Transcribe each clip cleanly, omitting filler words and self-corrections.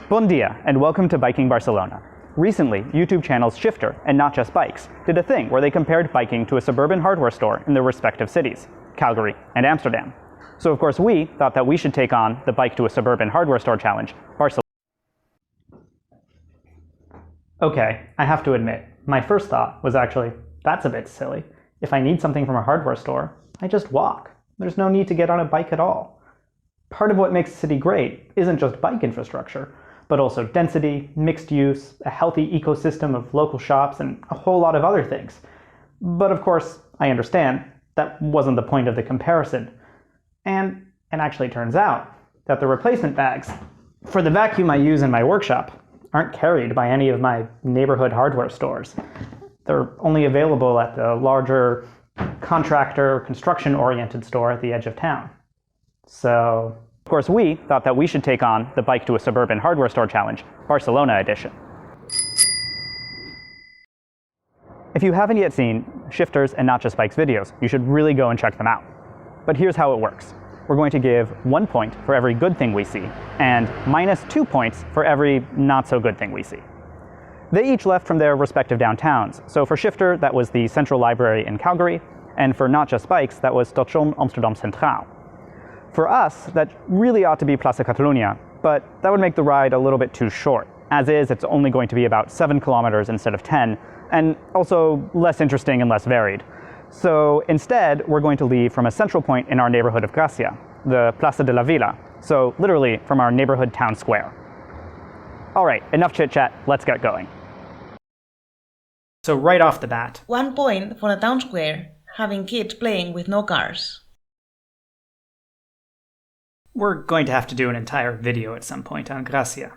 Bon dia, and welcome to Biking Barcelona. Recently, YouTube channels Shifter and Not Just Bikes did a thing where they compared biking to a suburban hardware store in their respective cities, Calgary and Amsterdam. So of course we thought that we should take on the Bike to a Suburban Hardware Store Challenge, Barcelona. Okay, I have to admit, my first thought was actually, that's a bit silly. If I need something from a hardware store, I just walk. There's no need to get on a bike at all. Part of what makes a city great isn't just bike infrastructure, but also density, mixed use, a healthy ecosystem of local shops, and a whole lot of other things. But of course, I understand that wasn't the point of the comparison. And it actually turns out that the replacement bags for the vacuum I use in my workshop aren't carried by any of my neighborhood hardware stores. They're only available at the larger contractor, construction-oriented store at the edge of town. So, of course, we thought that we should take on the Bike to a Suburban Hardware Store Challenge, Barcelona edition. If you haven't yet seen Shifters and Not Just Bikes videos, you should really go and check them out. But here's how it works. We're going to give 1 point for every good thing we see, and -2 points for every not so good thing we see. They each left from their respective downtowns. So for Shifter, that was the Central Library in Calgary, and for Not Just Bikes, that was Station Amsterdam Centraal. For us, that really ought to be Plaza Catalunya, but that would make the ride a little bit too short. As is, it's only going to be about 7 kilometers instead of 10, and also less interesting and less varied. So instead, we're going to leave from a central point in our neighborhood of Gracia, the Plaza de la Vila, so literally from our neighborhood town square. All right, enough chit-chat, let's get going. So right off the bat, 1 point for a town square, having kids playing with no cars. We're going to have to do an entire video at some point on Gracia.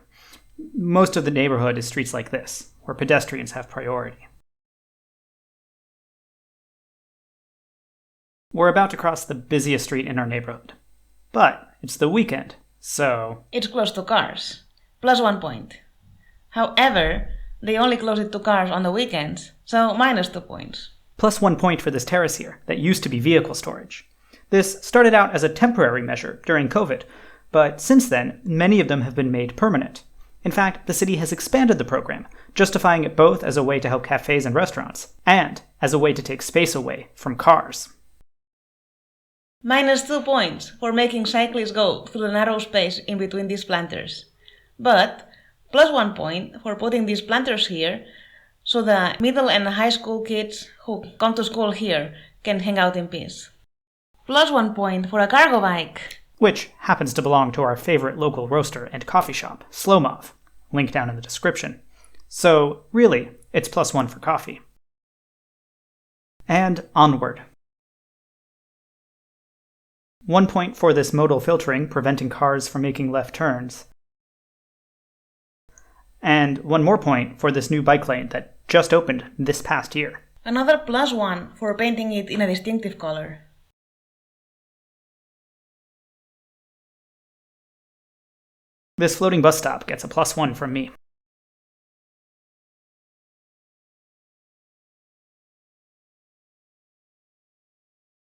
Most of the neighborhood is streets like this, where pedestrians have priority. We're about to cross the busiest street in our neighborhood. But it's the weekend, so... It's close to cars, plus 1 point. However, they only close it to cars on the weekends, so -2 points. Plus 1 point for this terrace here, that used to be vehicle storage. This started out as a temporary measure during COVID, but since then, many of them have been made permanent. In fact, the city has expanded the program, justifying it both as a way to help cafes and restaurants, and as a way to take space away from cars. -2 points for making cyclists go through the narrow space in between these planters. But plus 1 point for putting these planters here so the middle and high school kids who come to school here can hang out in peace. Plus 1 point for a cargo bike. Which happens to belong to our favorite local roaster and coffee shop, SlowMov. Link down in the description. So, really, it's plus 1 for coffee. And onward. 1 point for this modal filtering, preventing cars from making left turns. And 1 more point for this new bike lane that just opened this past year. Another plus 1 for painting it in a distinctive color. This floating bus stop gets a plus 1 from me.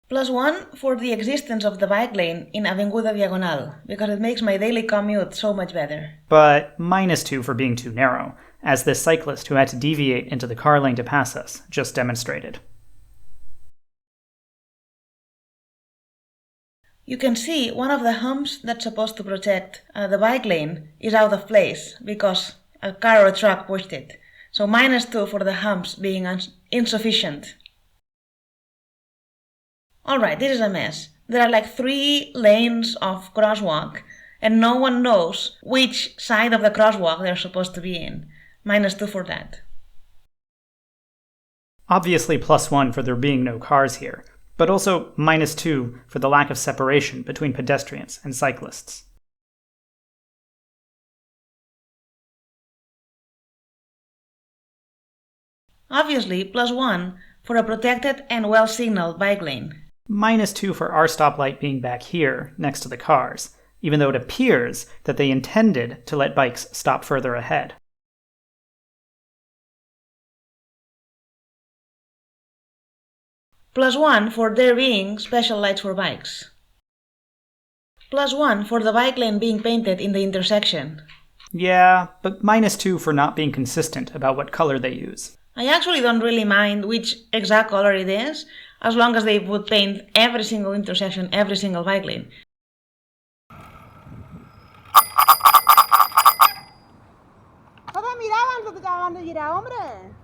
Plus 1 for the existence of the bike lane in Avenida Diagonal, because it makes my daily commute so much better. But -2 for being too narrow, as this cyclist who had to deviate into the car lane to pass us just demonstrated. You can see one of the humps that's supposed to protect the bike lane is out of place because a car or a truck pushed it. So -2 for the humps being insufficient. Alright, this is a mess. There are like 3 lanes of crosswalk and no one knows which side of the crosswalk they're supposed to be in. -2 for that. Obviously plus 1 for there being no cars here, but also -2 for the lack of separation between pedestrians and cyclists. Obviously, plus 1 for a protected and well-signaled bike lane. -2 for our stoplight being back here, next to the cars, even though it appears that they intended to let bikes stop further ahead. Plus 1 for there being special lights for bikes. Plus 1 for the bike lane being painted in the intersection. Yeah, but -2 for not being consistent about what color they use. I actually don't really mind which exact color it is, as long as they would paint every single intersection, every single bike lane.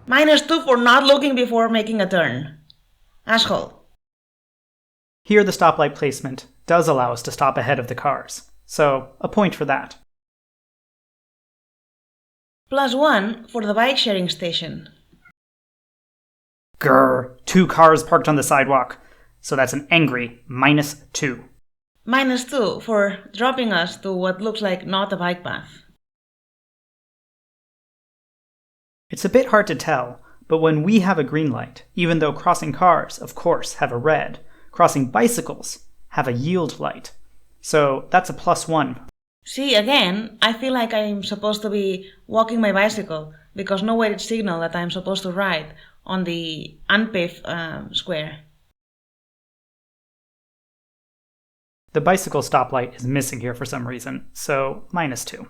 -2 for not looking before making a turn. Asshole. Here the stoplight placement does allow us to stop ahead of the cars, so a point for that. +1 for the bike sharing station. Grr, 2 cars parked on the sidewalk, so that's an angry -2. -2 for dropping us to what looks like not a bike path. It's a bit hard to tell, but when we have a green light, even though crossing cars, of course, have a red, crossing bicycles have a yield light. So that's a +1. See, again, I feel like I'm supposed to be walking my bicycle because nowhere it signal that I'm supposed to ride on the unpaved square. The bicycle stoplight is missing here for some reason, so -2.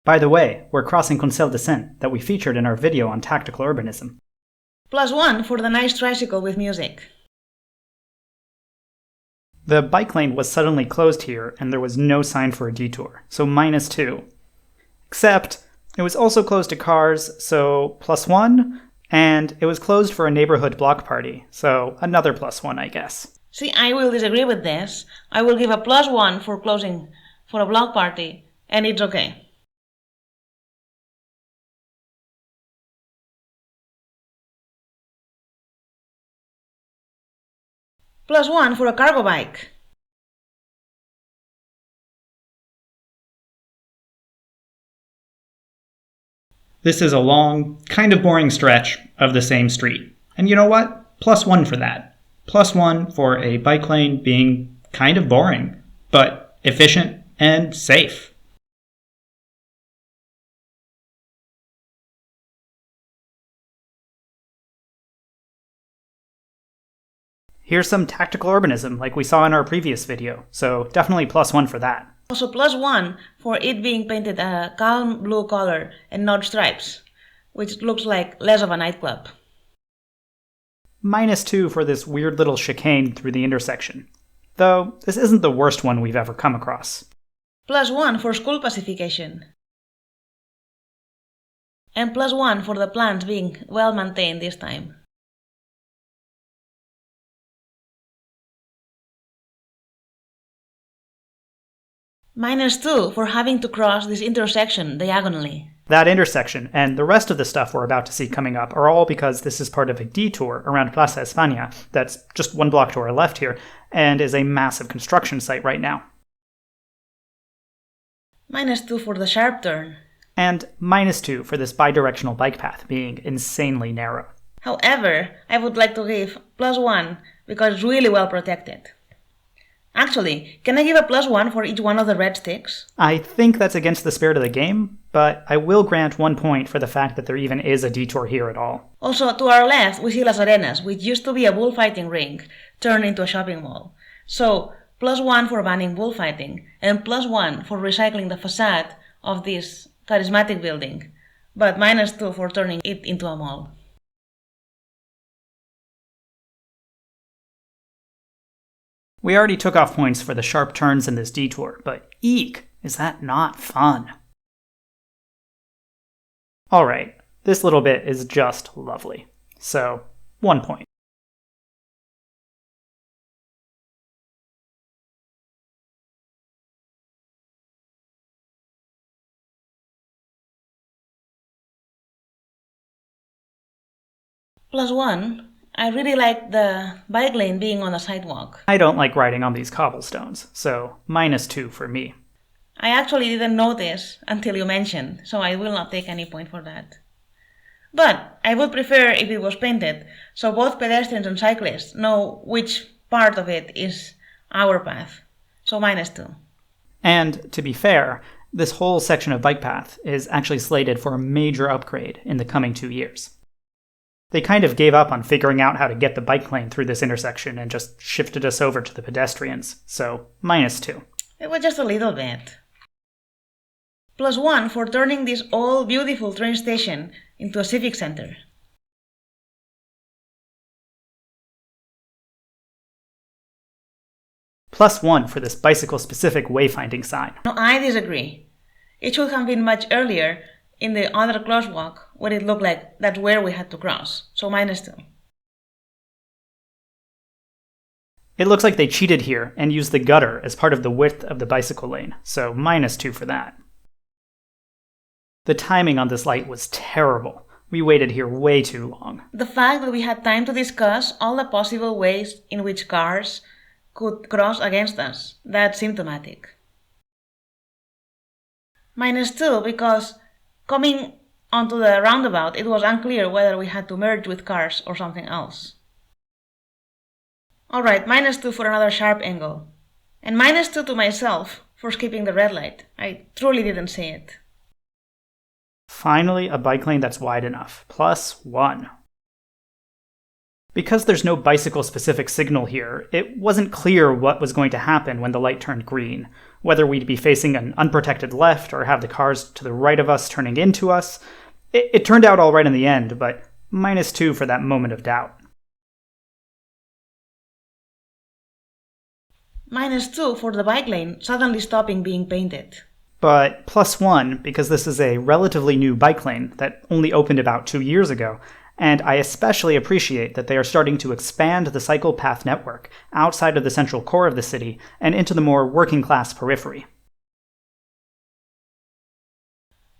By the way, we're crossing Conseil de Seine that we featured in our video on tactical urbanism. +1 for the nice tricycle with music. The bike lane was suddenly closed here, and there was no sign for a detour, so -2. Except, it was also closed to cars, so +1, and it was closed for a neighborhood block party, so another +1, I guess. See, I will disagree with this. I will give a +1 for closing for a block party, and it's okay. +1 for a cargo bike. This is a long, kind of boring stretch of the same street. And you know what? +1 for that. +1 for a bike lane being kind of boring, but efficient and safe. Here's some tactical urbanism like we saw in our previous video, so definitely +1 for that. Also +1 for it being painted a calm blue color and not stripes, which looks like less of a nightclub. -2 for this weird little chicane through the intersection. Though, this isn't the worst one we've ever come across. +1 for school pacification. And +1 for the plants being well maintained this time. -2 for having to cross this intersection diagonally. That intersection and the rest of the stuff we're about to see coming up are all because this is part of a detour around Plaza España that's just 1 block to our left here and is a massive construction site right now. -2 for the sharp turn. And -2 for this bidirectional bike path being insanely narrow. However, I would like to give +1 because it's really well protected. Actually, can I give a +1 for each one of the red sticks? I think that's against the spirit of the game, but I will grant 1 point for the fact that there even is a detour here at all. Also, to our left, we see Las Arenas, which used to be a bullfighting ring, turned into a shopping mall. So, +1 for banning bullfighting, and +1 for recycling the facade of this charismatic building, but -2 for turning it into a mall. We already took off points for the sharp turns in this detour, but eek, is that not fun? Alright, this little bit is just lovely. So, 1 point. +1, I really like the bike lane being on the sidewalk. I don't like riding on these cobblestones, so -2 for me. I actually didn't notice until you mentioned, so I will not take any point for that. But I would prefer if it was painted, so both pedestrians and cyclists know which part of it is our path. So -2. And to be fair, this whole section of bike path is actually slated for a major upgrade in the coming 2 years. They kind of gave up on figuring out how to get the bike lane through this intersection and just shifted us over to the pedestrians, so -2. It was just a little bit. +1 for turning this old beautiful train station into a civic center. +1 for this bicycle-specific wayfinding sign. No, I disagree. It should have been much earlier in the other crosswalk where it looked like that's where we had to cross, so -2. It looks like they cheated here and used the gutter as part of the width of the bicycle lane, so -2 for that. The timing on this light was terrible. We waited here way too long. The fact that we had time to discuss all the possible ways in which cars could cross against us, that's symptomatic. -2 because coming onto the roundabout, it was unclear whether we had to merge with cars or something else. Alright, -2 for another sharp angle. And -2 to myself for skipping the red light. I truly didn't see it. Finally, a bike lane that's wide enough. +1. Because there's no bicycle-specific signal here, it wasn't clear what was going to happen when the light turned green, whether we'd be facing an unprotected left or have the cars to the right of us turning into us. It turned out all right in the end, but -2 for that moment of doubt. -2 for the bike lane suddenly stopping being painted. But +1 because this is a relatively new bike lane that only opened about 2 years ago, and I especially appreciate that they are starting to expand the cycle path network outside of the central core of the city and into the more working-class periphery.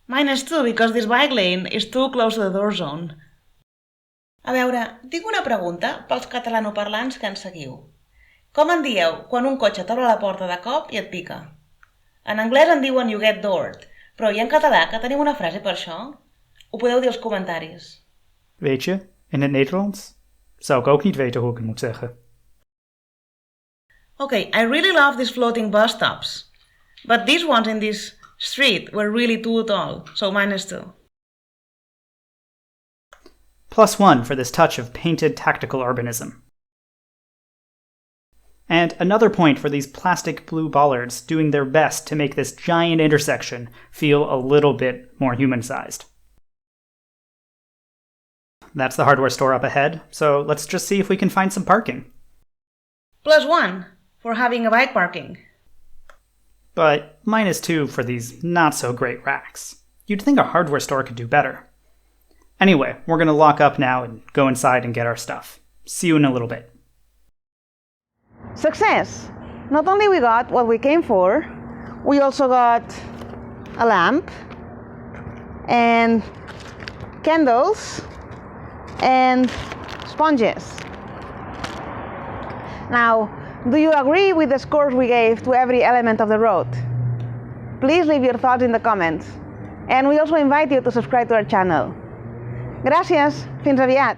-2 because this bike lane is too close to the door zone. A veure, tinc una pregunta pels catalanoparlants que ens seguiu. Com en dieu quan un cotxe t'obre la porta de cop i et pica? En anglès en diuen you get doored, però i en català que tenim una frase per això? Ho podeu dir als comentaris. Weet je, in het Nederlands zou ik ook niet weten hoe ik het moet zeggen. Okay, I really love these floating bus stops, but these ones in this street were really too tall, so -2. +1 for this touch of painted tactical urbanism. And another point for these plastic blue bollards doing their best to make this giant intersection feel a little bit more human-sized. That's the hardware store up ahead, so let's just see if we can find some parking. +1 for having a bike parking. But -2 for these not-so-great racks. You'd think a hardware store could do better. Anyway, we're going to lock up now and go inside and get our stuff. See you in a little bit. Success! Not only we got what we came for, we also got a lamp and candles and sponges. Now, do you agree with the scores we gave to every element of the road? Please leave your thoughts in the comments. And we also invite you to subscribe to our channel. Gràcies, fins aviat!